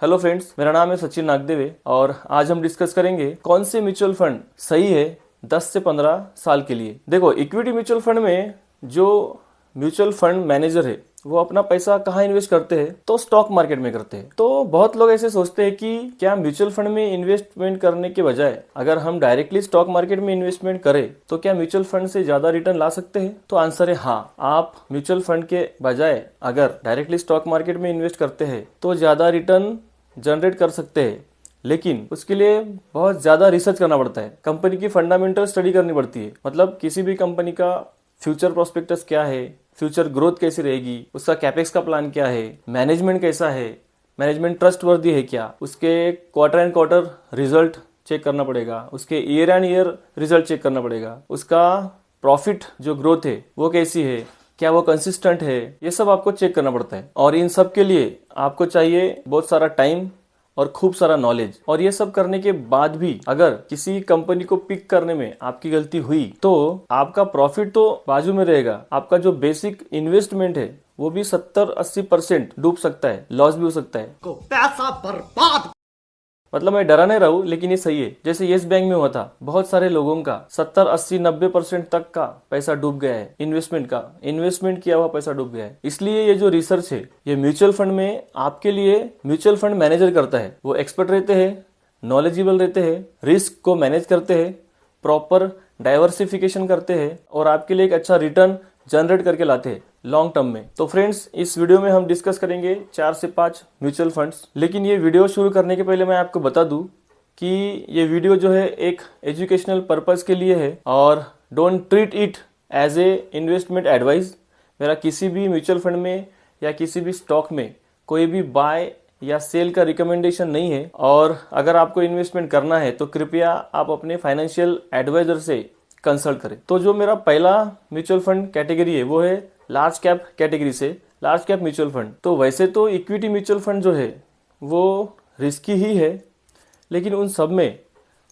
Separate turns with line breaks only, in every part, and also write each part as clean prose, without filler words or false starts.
Hello friends, मेरा नाम है सचिन नागदेवे और आज हम डिस्कस करेंगे कौन से म्यूचुअल फंड सही है 10 से 15 साल के लिए। देखो, इक्विटी म्यूचुअल फंड में जो म्यूचुअल फंड मैनेजर है वो अपना पैसा कहाँ इन्वेस्ट करते हैं, तो स्टॉक मार्केट में करते हैं। तो बहुत लोग ऐसे सोचते हैं कि क्या म्यूचुअल फंड में इन्वेस्टमेंट करने के बजाय अगर हम डायरेक्टली स्टॉक मार्केट में इन्वेस्टमेंट करें तो क्या म्यूचुअल फंड से ज्यादा रिटर्न ला सकते हैं। तो आंसर है हाँ, आप म्यूचुअल फंड के बजाय अगर डायरेक्टली स्टॉक मार्केट में इन्वेस्ट करते हैं तो ज्यादा रिटर्न जनरेट कर सकते हैं, लेकिन उसके लिए बहुत ज़्यादा रिसर्च करना पड़ता है। कंपनी की फंडामेंटल स्टडी करनी पड़ती है। मतलब किसी भी कंपनी का फ्यूचर प्रोस्पेक्टस क्या है, फ्यूचर ग्रोथ कैसी रहेगी, उसका कैपेक्स का प्लान क्या है, मैनेजमेंट कैसा है, मैनेजमेंट ट्रस्टवर्दी है क्या, उसके quarter and quarter result check करना पड़ेगा, उसके year and year result check करना पड़ेगा, उसका प्रॉफिट जो ग्रोथ है वो कैसी है, क्या वो कंसिस्टेंट है, ये सब आपको चेक करना पड़ता है। और इन सब के लिए आपको चाहिए बहुत सारा टाइम और खूब सारा नॉलेज। और ये सब करने के बाद भी अगर किसी कंपनी को पिक करने में आपकी गलती हुई तो आपका प्रॉफिट तो बाजू में रहेगा, आपका जो बेसिक इन्वेस्टमेंट है वो भी 70-80% डूब सकता है, लॉस भी हो सकता है, पैसा बर्बाद। मतलब मैं डरा नहीं रहा हूँ, लेकिन ये सही है। जैसे येस बैंक में हुआ था, बहुत सारे लोगों का 70-80-90% तक का पैसा डूब गया है। इन्वेस्टमेंट किया हुआ पैसा डूब गया है। इसलिए ये जो रिसर्च है ये म्यूचुअल फंड में आपके लिए म्यूचुअल फंड मैनेजर करता है। वो एक्सपर्ट रहते हैं, नॉलेजेबल रहते हैं, रिस्क को मैनेज करते हैं, प्रॉपर डाइवर्सिफिकेशन करते हैं और आपके लिए एक अच्छा रिटर्न जनरेट करके लाते हैं लॉन्ग टर्म में। तो फ्रेंड्स, इस वीडियो में हम डिस्कस करेंगे 4 से 5 म्यूचुअल फंड्स। लेकिन ये वीडियो शुरू करने के पहले मैं आपको बता दूं कि ये वीडियो जो है एक एजुकेशनल पर्पस के लिए है और don't treat it as a investment advice. मेरा किसी भी म्यूचुअल फंड में या किसी भी स्टॉक में कोई भी बाय या सेल का रिकमेंडेशन नहीं है। और अगर आपको इन्वेस्टमेंट करना है तो कृपया आप अपने फाइनेंशियल एडवाइजर से कंसल्ट करें। तो जो मेरा पहला म्यूचुअल फंड कैटेगरी है वो है लार्ज कैप कैटेगरी से लार्ज कैप म्यूचुअल फंड। तो वैसे तो इक्विटी म्यूचुअल फंड जो है वो रिस्की ही है, लेकिन उन सब में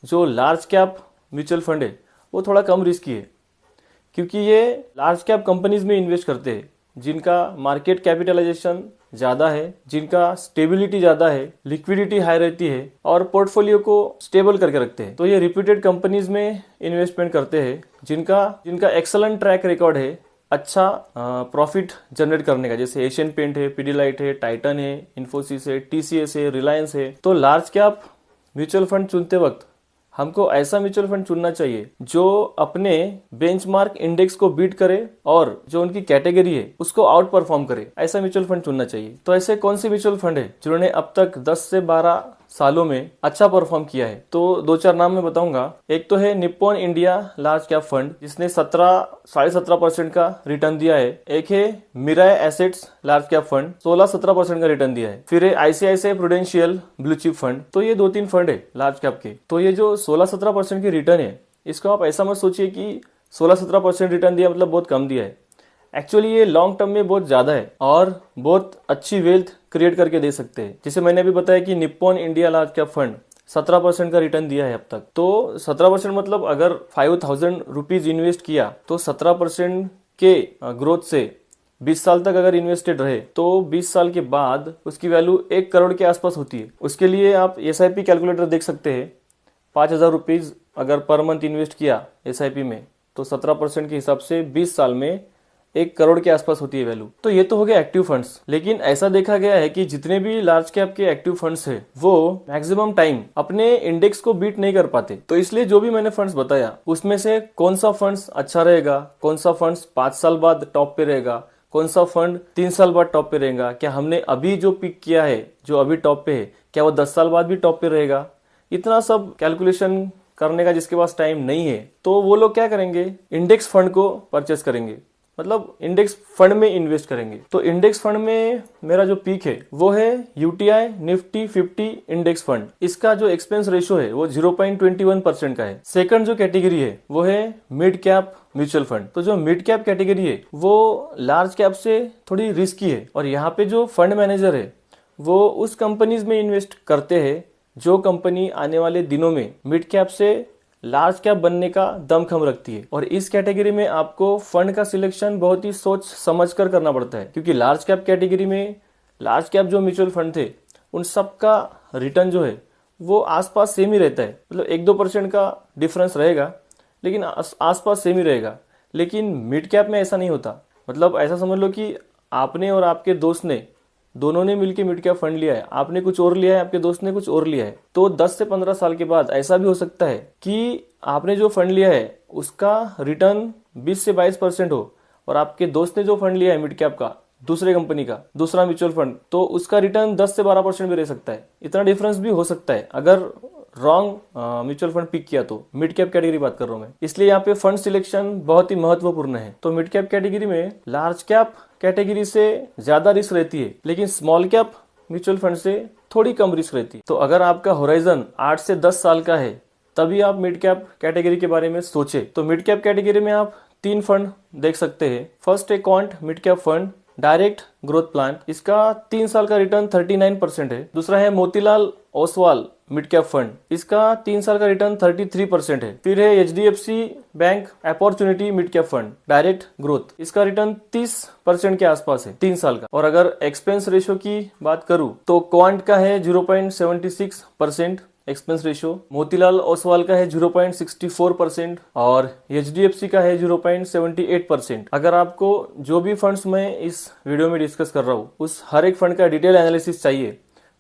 जो लार्ज कैप म्यूचुअल फंड है वो थोड़ा कम रिस्की है, क्योंकि ये लार्ज कैप कंपनीज में इन्वेस्ट करते हैं जिनका मार्केट कैपिटलाइजेशन ज़्यादा है, जिनका स्टेबिलिटी ज़्यादा है, लिक्विडिटी हाई रहती है और पोर्टफोलियो को स्टेबल करके रखते हैं। तो ये रिप्यूटेड कंपनीज में इन्वेस्टमेंट करते हैं जिनका एक्सलेंट ट्रैक रिकॉर्ड है अच्छा प्रॉफिट जनरेट करने का। जैसे एशियन पेंट है, पीडीलाइट है, टाइटन है, इन्फोसिस है, टीसीएस है, रिलायंस है। तो लार्ज कैप म्यूचुअल फंड चुनते वक्त हमको ऐसा म्यूचुअल फंड चुनना चाहिए जो अपने बेंचमार्क इंडेक्स को बीट करे और जो उनकी कैटेगरी है उसको आउट परफॉर्म करे। ऐसा म्यूचुअल फंड चुनना चाहिए। तो ऐसे कौन से म्यूचुअल फंड है जिन्होंने अब तक 10 से 12 सालों में अच्छा परफॉर्म किया है? तो 2-4 नाम मैं बताऊंगा। एक तो है Nippon India large cap fund, जिसने 17.5% का रिटर्न दिया है। एक है मिराय एसेट्स लार्ज कैप फंड, 16-17% का रिटर्न दिया है। फिर है ICICI prudential blue chip fund. तो ये 2-3 फंड है लार्ज कैप के। तो ये जो 16-17% की रिटर्न है, इसको आप ऐसा मत सोचिए कि 16-17% रिटर्न दिया मतलब बहुत कम दिया है। एक्चुअली ये लॉन्ग टर्म में बहुत ज्यादा है और बहुत अच्छी वेल्थ क्रिएट करके दे सकते हैं। जैसे मैंने अभी बताया कि Nippon India large cap fund 17% का रिटर्न दिया है अब तक। तो 17% मतलब अगर 5,000 रुपीज इन्वेस्ट किया तो 17% के ग्रोथ से 20 साल तक अगर इन्वेस्टेड रहे तो 20 साल के बाद उसकी वैल्यू 1 करोड़ के आसपास होती है। उसके लिए आप एसआईपी कैलकुलेटर देख सकते हैं। 5,000 रुपीज अगर पर मंथ इन्वेस्ट किया एसआईपी में तो 17% के हिसाब से 20 साल में 1 करोड़ के आसपास होती है वैल्यू। तो ये तो हो गया एक्टिव फंड्स। लेकिन ऐसा देखा गया है कि जितने भी लार्ज कैप के एक्टिव फंड्स है वो मैक्सिमम टाइम अपने इंडेक्स को बीट नहीं कर पाते। तो इसलिए जो भी मैंने फंड्स बताया उसमें से कौन सा फंड्स अच्छा रहेगा, कौन सा फंड्स 5 साल बाद टॉप पे रहेगा, कौन सा फंड 3 साल बाद टॉप पे रहेगा, क्या हमने अभी जो पिक किया है जो अभी टॉप पे है क्या वो 10 साल बाद भी टॉप पे रहेगा, इतना सब कैलकुलेशन करने का जिसके पास टाइम नहीं है तो वो लोग क्या करेंगे, इंडेक्स फंड को परचेस करेंगे। मतलब इंडेक्स फंड में इन्वेस्ट करेंगे। तो इंडेक्स फंड में मेरा जो पीक है वो है यूटीआई निफ्टी 50 इंडेक्स फंड। इसका जो एक्सपेंस रेशियो है वो 0.21% का है। सेकंड जो कैटेगरी है वो है मिड कैप म्यूचुअल फंड। तो जो मिड कैप कैटेगरी है वो लार्ज कैप से थोड़ी रिस्की है और यहाँ पे जो फंड मैनेजर है वो उस कंपनीज में इन्वेस्ट करते हैं जो कंपनी आने वाले दिनों में मिड कैप से लार्ज कैप बनने का दमखम रखती है। और इस कैटेगरी में आपको फंड का सिलेक्शन बहुत ही सोच समझ कर करना पड़ता है, क्योंकि लार्ज कैप कैटेगरी में लार्ज कैप जो म्यूचुअल फंड थे उन सब का रिटर्न जो है वो आसपास सेम ही रहता है। मतलब 1-2% का डिफरेंस रहेगा, लेकिन आसपास सेम ही रहेगा। लेकिन मिड कैप में ऐसा नहीं होता। मतलब ऐसा समझ लो कि आपने और आपके दोस्त ने दोनों ने मिलकर मिड कैप फंड लिया है, आपने कुछ और लिया है, आपके दोस्त ने कुछ और लिया है, तो 10 से 15 साल के बाद ऐसा भी हो सकता है कि आपने जो फंड लिया है उसका रिटर्न 20 से 22% हो, और आपके दोस्त ने जो फंड लिया है मिड कैप का, दूसरे कंपनी का दूसरा म्यूचुअल फंड, तो उसका रिटर्न 10 से 12% भी रह सकता है। इतना डिफरेंस भी हो सकता है अगर रॉन्ग म्यूचुअल फंड पिक किया तो। मिड कैप कैटेगरी बात कर रहा हूं मैं, इसलिए यहाँ पे फंड सिलेक्शन बहुत ही महत्वपूर्ण है। तो मिड कैप कैटेगरी में लार्ज कैप कैटेगरी से ज्यादा रिस्क रहती है, लेकिन स्मॉल कैप म्यूचुअल फंड से थोड़ी कम रिस्क रहती है। तो अगर आपका होराइजन 8 से 10 साल का है तभी आप मिड कैप कैटेगरी के बारे में सोचे। तो मिड कैप कैटेगरी में आप 3 फंड देख सकते हैं। फर्स्ट है quant mid cap fund direct growth plan, इसका 3 साल का रिटर्न 39% है। दूसरा है Motilal Oswal mid cap fund, इसका 3 साल का रिटर्न 33% है। फिर है HDFC bank opportunity mid cap fund direct growth, इसका रिटर्न 30% के आसपास है 3 साल का। और अगर एक्सपेंस रेशियो की बात करूं तो क्वांट का है 0.76% एक्सपेंस रेशियो, मोतीलाल ओसवाल का है 0.64% और HDFC का है 0.78%। अगर आपको जो भी फंड्स मैं इस वीडियो में डिस्कस कर रहा हूँ उस हर एक फंड का डिटेल एनालिसिस चाहिए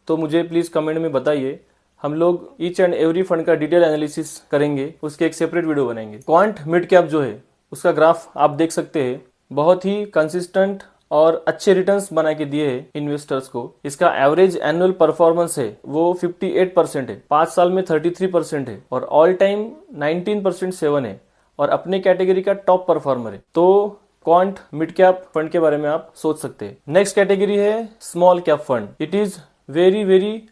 तो मुझे प्लीज कमेंट में बताइए। हम लोग ईच एंड एवरी फंड का डिटेल एनालिसिस करेंगे, उसके एक सेपरेट वीडियो बनाएंगे। क्वांट मिड कैप जो है उसका ग्राफ आप देख सकते हैं, बहुत ही कंसिस्टेंट और अच्छे रिटर्न्स बना के दिए हैं इन्वेस्टर्स को। इसका एवरेज एनुअल परफॉर्मेंस है वो 58% है, 5 साल में 33% है और ऑल टाइम 19.7 है और अपने कैटेगरी का टॉप परफॉर्मर है। तो क्वांट मिड कैप फंड के बारे में आप सोच सकते हैं। नेक्स्ट कैटेगरी है small cap fund. It is very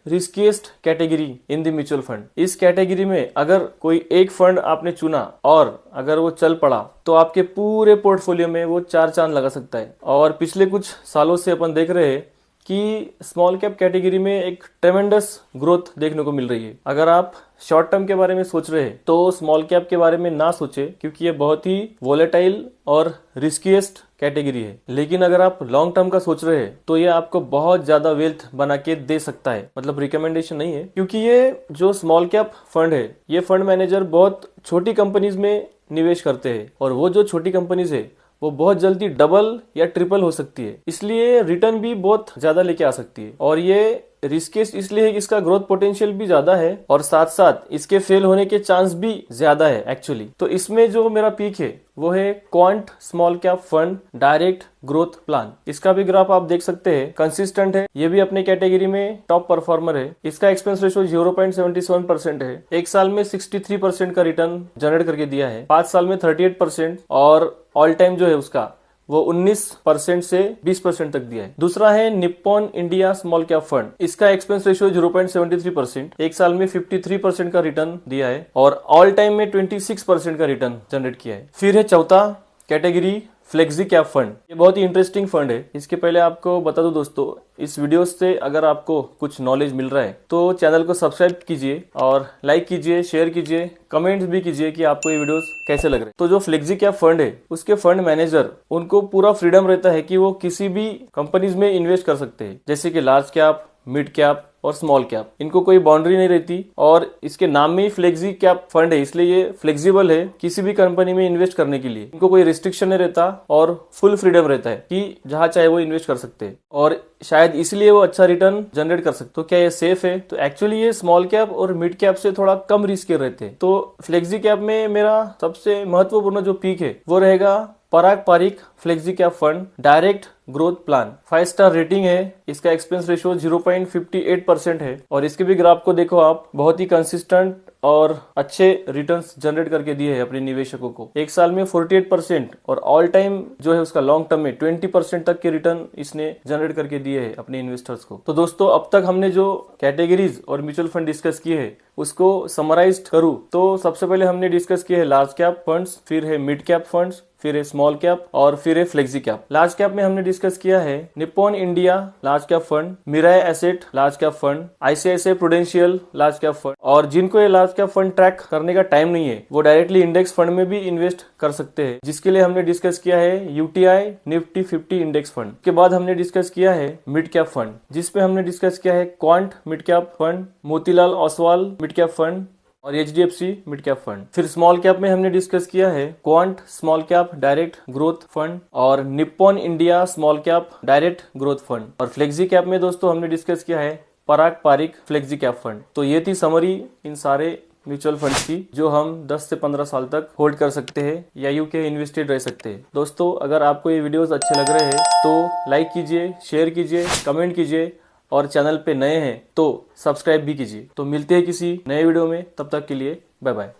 riskiest category in the mutual fund. इस कैटेगरी में अगर कोई एक फंड आपने चुना और अगर वो चल पड़ा तो आपके पूरे पोर्टफोलियो में वो 4 चांद लगा सकता है। और पिछले कुछ सालों से अपन देख रहे हैं कि स्मॉल कैप कैटेगरी में एक ट्रेमेंडस ग्रोथ देखने को मिल रही है। अगर आप शॉर्ट टर्म के बारे में सोच रहे हैं तो स्मॉल कैप के बारे में ना सोचे, क्योंकि ये बहुत ही वोलेटाइल और रिस्कीएस्ट कैटेगरी है। लेकिन अगर आप लॉन्ग टर्म का सोच रहे हैं तो ये आपको बहुत ज्यादा वेल्थ बना के दे सकता है। मतलब रिकमेंडेशन नहीं है, क्योंकि ये जो स्मॉल कैप फंड है ये फंड मैनेजर बहुत छोटी कंपनीज में निवेश करते हैं और वो जो छोटी कंपनीज है वो बहुत जल्दी डबल या ट्रिपल हो सकती है, इसलिए रिटर्न भी बहुत ज्यादा लेके आ सकती है। और ये रिस्केस इसलिए है कि इसका ग्रोथ पोटेंशियल भी ज्यादा है और साथ साथ इसके फेल होने के चांस भी ज्यादा है एक्चुअली। तो इसमें जो मेरा पीक है वो है quant small cap fund direct growth plan. इसका भी ग्राफ आप देख सकते हैं, कंसिस्टेंट है, ये भी अपने कैटेगरी में टॉप परफॉर्मर है। इसका एक्सपेंस रेशियो 0.77% है, 1 साल में 63% का रिटर्न जनरेट करके दिया है, 5 साल में 38% और ऑल टाइम जो है उसका वो 19% से 20% तक दिया है। दूसरा है Nippon India small cap fund, इसका एक्सपेंस रेशियो 0.73%, 1 साल में 53% का रिटर्न दिया है और ऑल टाइम में 26% का रिटर्न जनरेट किया है। फिर है चौथा कैटेगरी फ्लेक्सी कैप फंड। ये बहुत ही इंटरेस्टिंग फंड है। इसके पहले आपको बता दूं दोस्तों, इस वीडियो से अगर आपको कुछ नॉलेज मिल रहा है तो चैनल को सब्सक्राइब कीजिए और लाइक कीजिए, शेयर कीजिए, कमेंट्स भी कीजिए कि आपको ये वीडियोस कैसे लग रहे हैं। तो जो फ्लेक्सी कैप फंड है उसके फंड मैनेजर उनको पूरा फ्रीडम रहता है कि वो किसी भी कंपनीज में इन्वेस्ट कर सकते हैं, जैसे कि लार्ज कैप, मिड कैप और स्मॉल कैप। इनको कोई बाउंड्री नहीं रहती और इसके नाम में ही फ्लेक्सी कैप फंड है, इसलिए ये फ्लेक्सिबल है किसी भी कंपनी में इन्वेस्ट करने के लिए। इनको कोई रिस्ट्रिक्शन नहीं रहता और फुल फ्रीडम रहता है कि जहां चाहे वो इन्वेस्ट कर सकते हैं और शायद इसलिए वो अच्छा रिटर्न जनरेट कर सकते। तो क्या ये सेफ है? तो एक्चुअली ये स्मॉल कैप और मिड कैप से थोड़ा कम रिस्क के रहते हैं। तो फ्लेक्सी कैप में मेरा सबसे महत्वपूर्ण जो पीक है वो रहेगा Parag Parikh flexi cap fund direct growth plan. 5 star rating है, इसका एक्सपेंस रेशियो 0.58% है और इसके भी ग्राफ को देखो आप, बहुत ही कंसिस्टेंट और अच्छे रिटर्न्स जनरेट करके दिए हैं अपने निवेशकों को। 1 साल में 48% और ऑल टाइम जो है उसका लॉन्ग टर्म में 20% तक के रिटर्न इसने जनरेट करके दिए हैं अपने इन्वेस्टर्स को। तो दोस्तों अब तक हमने जो कैटेगरीज और म्यूचुअल फंड डिस्कस किए हैं उसको समराइज करूं तो सबसे पहले हमने डिस्कस किए है लार्ज कैप फंड्स, फिर है मिड कैप फंड्स, फिर है स्मॉल कैप और फिर है फ्लेक्सी कैप। लार्ज कैप में हमने डिस्कस किया है Nippon India large cap fund, Mirae asset large cap fund, ICICI Prudential large cap fund. और जिनको ये लार्ज कैप फंड ट्रैक करने का टाइम नहीं है वो डायरेक्टली इंडेक्स फंड में भी इन्वेस्ट कर सकते हैं, जिसके लिए हमने डिस्कस किया है यूटीआई निफ्टी 50 इंडेक्स फंड। के बाद हमने डिस्कस किया है मिड कैप फंड, जिसपे हमने डिस्कस किया है quant mid cap fund, Motilal Oswal mid cap fund और एचडीएफसी मिड कैप फंड। फिर स्मॉल कैप में हमने डिस्कस किया है quant small cap direct growth fund और Nippon India small cap direct growth fund. और फ्लेक्सी कैप में दोस्तों हमने डिस्कस किया है Parag Parikh flexi cap fund. तो ये थी समरी इन सारे म्यूचुअल फंड्स की जो हम 10 से 15 साल तक होल्ड कर सकते हैं या यूं के इन्वेस्टेड रह सकते हैं। दोस्तों अगर आपको ये वीडियोस अच्छे लग रहे हैं तो लाइक कीजिए, शेयर कीजिए, कमेंट कीजिए और चैनल पे नए हैं तो सब्सक्राइब भी कीजिए। तो मिलते हैं किसी नए वीडियो में, तब तक के लिए बाय बाय।